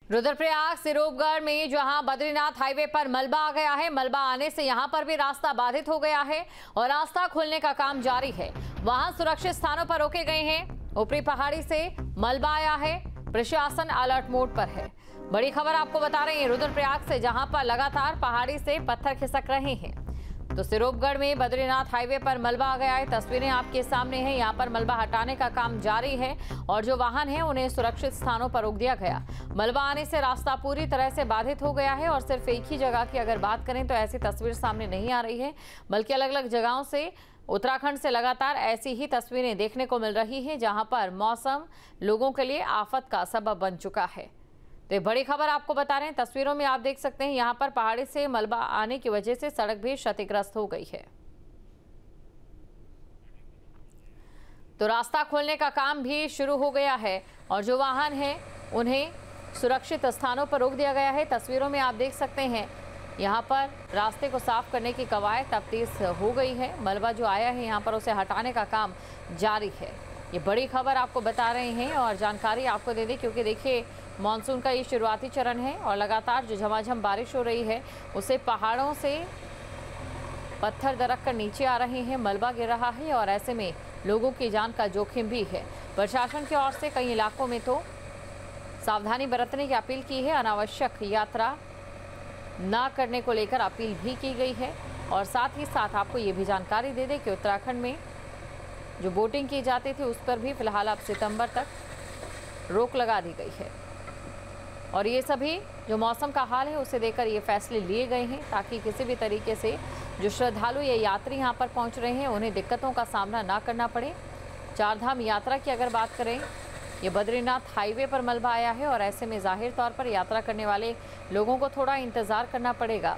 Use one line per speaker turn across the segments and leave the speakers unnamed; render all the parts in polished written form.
रुद्रप्रयाग सिरोपगढ़ में जहां बद्रीनाथ हाईवे पर मलबा आ गया है, मलबा आने से यहां पर भी रास्ता बाधित हो गया है और रास्ता खोलने का काम जारी है। वाहन सुरक्षित स्थानों पर रोके गए हैं। ऊपरी पहाड़ी से मलबा आया है, प्रशासन अलर्ट मोड पर है। बड़ी खबर आपको बता रहे हैं रुद्रप्रयाग से, जहां पर लगातार पहाड़ी से पत्थर खिसक रहे हैं। तो सिरोपगढ़ में बद्रीनाथ हाईवे पर मलबा आ गया है। तस्वीरें आपके सामने हैं। यहाँ पर मलबा हटाने का काम जारी है और जो वाहन है उन्हें सुरक्षित स्थानों पर रोक दिया गया। मलबा आने से रास्ता पूरी तरह से बाधित हो गया है और सिर्फ एक ही जगह की अगर बात करें तो ऐसी तस्वीर सामने नहीं आ रही है, बल्कि अलग अलग जगहों से उत्तराखंड से लगातार ऐसी ही तस्वीरें देखने को मिल रही है, जहां पर मौसम लोगों के लिए आफत का सबब बन चुका है। तो ये बड़ी खबर आपको बता रहे हैं। तस्वीरों में आप देख सकते हैं यहाँ पर पहाड़ी से मलबा आने की वजह से सड़क भी क्षतिग्रस्त हो गई है। तो रास्ता खोलने का काम भी शुरू हो गया है और जो वाहन है उन्हें सुरक्षित स्थानों पर रोक दिया गया है। तस्वीरों में आप देख सकते हैं यहाँ पर रास्ते को साफ करने की कवायद अब तेज हो गई है। मलबा जो आया है यहाँ पर उसे हटाने का काम जारी है। ये बड़ी खबर आपको बता रहे हैं और जानकारी आपको दे दें, क्योंकि देखिए मानसून का ये शुरुआती चरण है और लगातार जो झमाझम बारिश हो रही है उससे पहाड़ों से पत्थर दरक कर नीचे आ रहे हैं, मलबा गिर रहा है और ऐसे में लोगों की जान का जोखिम भी है। प्रशासन की ओर से कई इलाकों में तो सावधानी बरतने की अपील की है। अनावश्यक यात्रा ना करने को लेकर अपील भी की गई है और साथ ही साथ आपको ये भी जानकारी दे दें कि उत्तराखंड में जो बोटिंग की जाती थी उस पर भी फिलहाल अब सितंबर तक रोक लगा दी गई है। और ये सभी जो मौसम का हाल है उसे देखकर ये फैसले लिए गए हैं ताकि किसी भी तरीके से जो श्रद्धालु या यात्री यहाँ पर पहुँच रहे हैं उन्हें दिक्कतों का सामना ना करना पड़े। चारधाम यात्रा की अगर बात करें, ये बद्रीनाथ हाईवे पर मलबा आया है और ऐसे में जाहिर तौर पर यात्रा करने वाले लोगों को थोड़ा इंतज़ार करना पड़ेगा।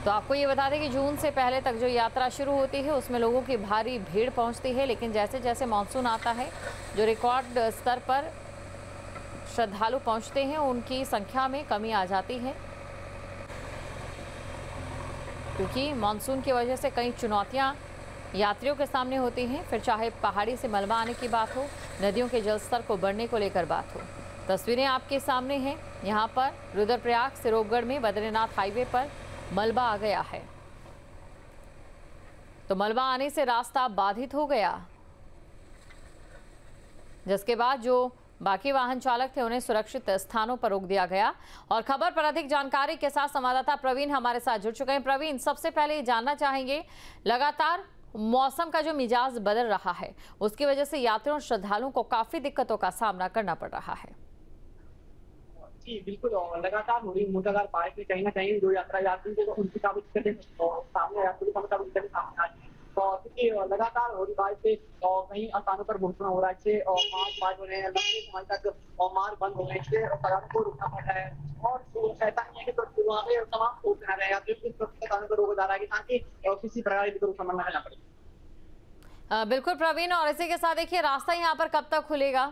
तो आपको ये बता दें कि जून से पहले तक जो यात्रा शुरू होती है उसमें लोगों की भारी भीड़ पहुंचती है, लेकिन जैसे जैसे मानसून आता है जो रिकॉर्ड स्तर पर श्रद्धालु पहुंचते हैं उनकी संख्या में कमी आ जाती है, क्योंकि मानसून की वजह से कई चुनौतियां यात्रियों के सामने होती हैं। फिर चाहे पहाड़ी से मलबा आने की बात हो, नदियों के जलस्तर को बढ़ने को लेकर बात हो। तस्वीरें आपके सामने हैं। यहाँ पर रुद्रप्रयाग सिरोपगढ़ में बद्रीनाथ हाईवे पर मलबा आ गया है। तो मलबा आने से रास्ता बाधित हो गया, जिसके बाद जो बाकी वाहन चालक थे उन्हें सुरक्षित स्थानों पर रोक दिया गया। और खबर पर अधिक जानकारी के साथ संवाददाता प्रवीण हमारे साथ जुड़ चुके हैं। प्रवीण, सबसे पहले ये जानना चाहेंगे, लगातार मौसम का जो मिजाज बदल रहा है उसकी वजह से यात्रियों और श्रद्धालुओं को काफी दिक्कतों का सामना करना पड़ रहा है।
जी बिल्कुल, लगातार हो रही मूसलाधार बारिश में कहीं ना कहीं जो यात्री थे तो उनकी काफी दिक्कतें सामने यात्री को काफी दिक्कतें सामने आ रही है। क्योंकि लगातार हो रही बारिश से कहीं स्थानों पर भूस्खलन हो रहा है, इससे मार्ग बंद हो रहे हैं, लंबे समय तक मार्ग बंद हो रहे हैं, इससे सड़कों को रुकना पड़ रहा है। और ऐसा नहीं है कि तो वहाँ पे तमाम सोच रहे हैं यात्रियों की स्थानों पर रोका जा रहा है ताकि किसी प्रकार की सामना करना पड़े।
बिल्कुल प्रवीण, और इसी के साथ देखिए रास्ता यहाँ पर कब तक खुलेगा?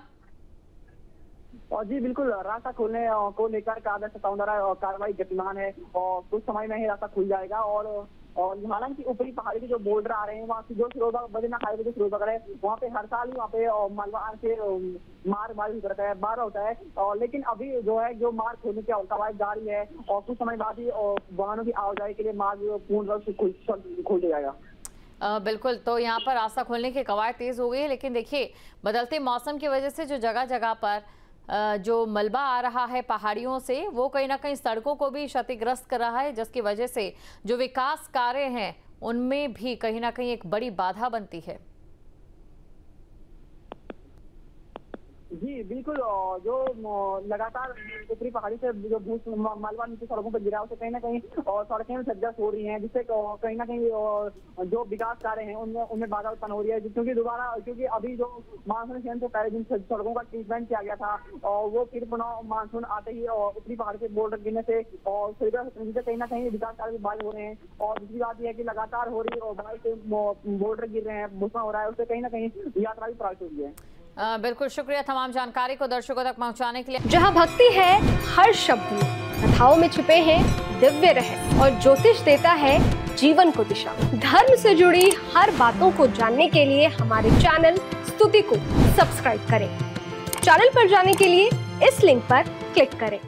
और जी बिल्कुल, रास्ता खोलने को लेकर कार्य द्वारा कार्रवाई गतिमान है और कुछ समय में ही रास्ता खुल जाएगा। और हालांकि ऊपरी पहाड़ी के जो बोर्डर आ रहे हैं वहाँ से जो फिरोजबाग बद्रीनाथ हाईवे जो फिरोजबाग है वहाँ पे हर साल ही वहाँ पे मलबा से मार्ग होता है, बार होता है। लेकिन अभी जो है जो मार्ग खोलने की कवायद जारी है और कुछ समय बाद ही वाहनों की आवाजाही के लिए मार्ग पूर्ण रूप से खोल दिया जाएगा।
बिल्कुल, तो यहाँ पर रास्ता खोलने की कवायद तेज हो गई है, लेकिन देखिए बदलते मौसम की वजह से जो जगह जगह पर जो मलबा आ रहा है पहाड़ियों से वो कहीं ना कहीं सड़कों को भी क्षतिग्रस्त कर रहा है, जिसकी वजह से जो विकास कार्य हैं उनमें भी कहीं ना कहीं एक बड़ी बाधा बनती है।
जी बिल्कुल, जो लगातार ऊपरी पहाड़ी से जो मलबा नीचे सड़कों पर गिरा उसे कहीं ना कहीं और सड़कें क्षतिग्रस्त हो रही हैं, जिससे कहीं ना कहीं जो विकास कार्य हैं उनमें बाधा उत्पन्न हो रही है। क्योंकि अभी जो मानसून सीजन से पहले जिन सड़कों का ट्रीटमेंट किया गया था और वो फिर पुनः मानसून आते ही ऊपरी पहाड़ी से बोर्डर गिरने से और कहीं ना कहीं विकास कार्य बाधित हो रहे हैं। और दूसरी बात यह है कि लगातार हो रही बारिश से बोर्डर गिर रहे हैं, भूस्खलन हो रहा है, उससे कहीं ना कहीं यात्रा भी प्रभावित हो रही है।
बिल्कुल, शुक्रिया तमाम जानकारी को दर्शकों तक पहुंचाने के लिए।
जहां भक्ति है हर शब्द में, कथाओं में छिपे हैं दिव्य रहस्य और ज्योतिष देता है जीवन को दिशा। धर्म से जुड़ी हर बातों को जानने के लिए हमारे चैनल स्तुति को सब्सक्राइब करें। चैनल पर जाने के लिए इस लिंक पर क्लिक करें।